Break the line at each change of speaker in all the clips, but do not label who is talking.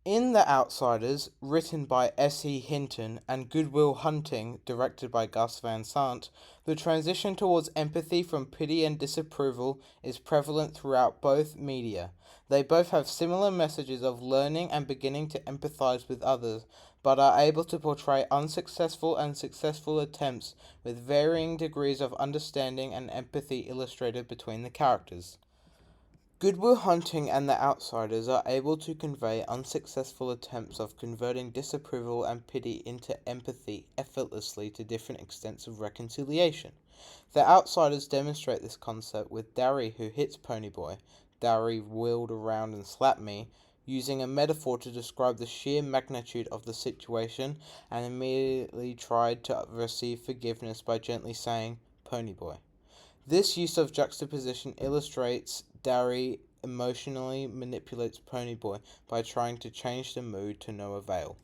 In The Outsiders, written by S.E. Hinton, and Good Will Hunting, directed by Gus Van Sant, the transition towards empathy from pity and disapproval is prevalent throughout both media. They both have similar messages of learning and beginning to empathize with others, but are able to portray unsuccessful and successful attempts with varying degrees of understanding and empathy illustrated between the characters. Good Will Hunting and The Outsiders are able to convey unsuccessful attempts of converting disapproval and pity into empathy effortlessly to different extents of reconciliation. The Outsiders demonstrate this concept with Darry, who hits Ponyboy, Darry wheeled around and slapped me, using a metaphor to describe the sheer magnitude of the situation, and immediately tried to receive forgiveness by gently saying, Ponyboy. This use of juxtaposition illustrates Darry emotionally manipulates Ponyboy by trying to change the mood to no avail.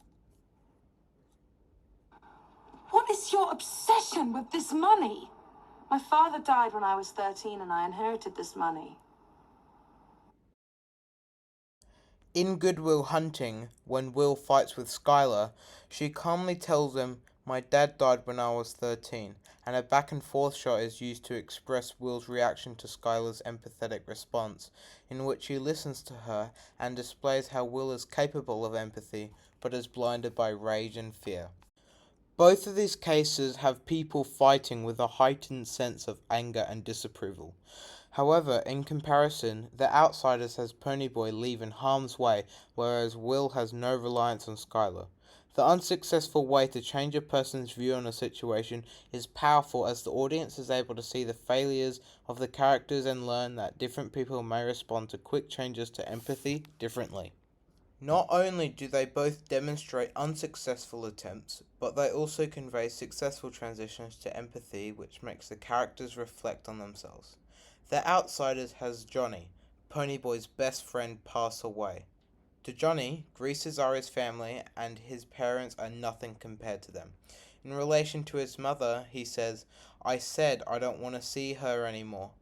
What is your obsession with this money? My father died when I was 13 and I inherited this money.
In Good Will Hunting, when Will fights with Skylar, she calmly tells him, My dad died when I was 13, and a back and forth shot is used to express Will's reaction to Skylar's empathetic response, in which he listens to her and displays how Will is capable of empathy, but is blinded by rage and fear. Both of these cases have people fighting with a heightened sense of anger and disapproval. However, in comparison, The Outsiders has Ponyboy leave in harm's way, whereas Will has no reliance on Skylar. The unsuccessful way to change a person's view on a situation is powerful as the audience is able to see the failures of the characters and learn that different people may respond to quick changes to empathy differently. Not only do they both demonstrate unsuccessful attempts, but they also convey successful transitions to empathy, which makes the characters reflect on themselves. The Outsiders has Johnny, Ponyboy's best friend, pass away. To Johnny, Greases are his family, and his parents are nothing compared to them. In relation to his mother, he says, I said I don't want to see her anymore.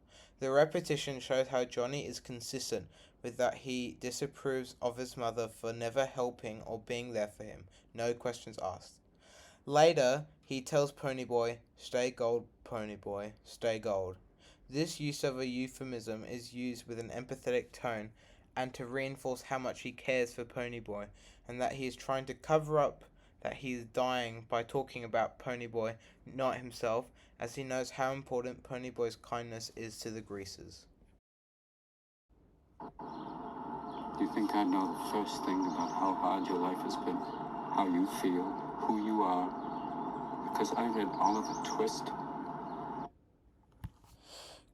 The repetition shows how Johnny is consistent with that he disapproves of his mother for never helping or being there for him, no questions asked. Later, he tells Ponyboy, Stay gold, Ponyboy, stay gold. This use of a euphemism is used with an empathetic tone and to reinforce how much he cares for Ponyboy and that he is trying to cover up that he is dying by talking about Ponyboy, not himself, as he knows how important Ponyboy's kindness is to the Greasers.
Do you think I know the first thing about how hard your life has been? How you feel, who you are? Because I read Oliver Twist.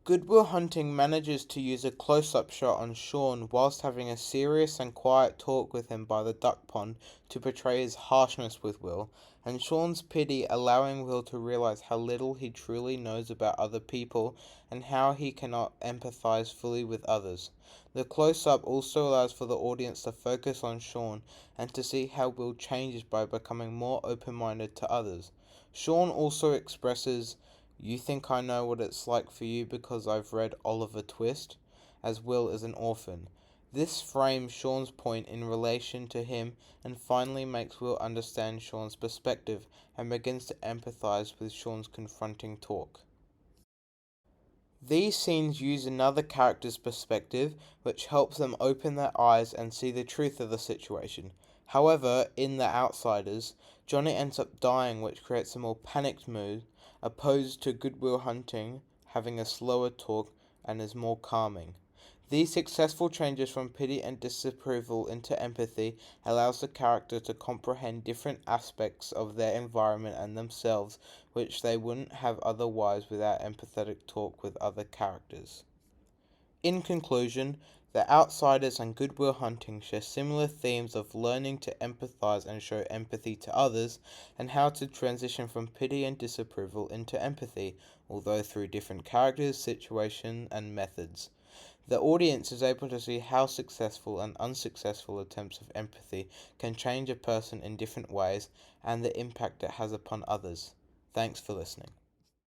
Good Will Hunting manages to use a close-up shot on Sean whilst having a serious and quiet talk with him by the duck pond to portray his harshness with Will, and Sean's pity allowing Will to realize how little he truly knows about other people and how he cannot empathize fully with others. The close-up also allows for the audience to focus on Sean and to see how Will changes by becoming more open-minded to others. Sean also expresses you think I know what it's like for you because I've read Oliver Twist, as Will is an orphan. This frames Sean's point in relation to him and finally makes Will understand Sean's perspective and begins to empathize with Sean's confronting talk. These scenes use another character's perspective, which helps them open their eyes and see the truth of the situation. However, in The Outsiders, Johnny ends up dying, which creates a more panicked mood, opposed to Good Will Hunting having a slower talk and is more calming. These successful changes from pity and disapproval into empathy allows the character to comprehend different aspects of their environment and themselves which they wouldn't have otherwise without empathetic talk with other characters. In conclusion, The Outsiders and Good Will Hunting share similar themes of learning to empathize and show empathy to others, and how to transition from pity and disapproval into empathy, although through different characters, situations, and methods. The audience is able to see how successful and unsuccessful attempts of empathy can change a person in different ways and the impact it has upon others. Thanks for listening.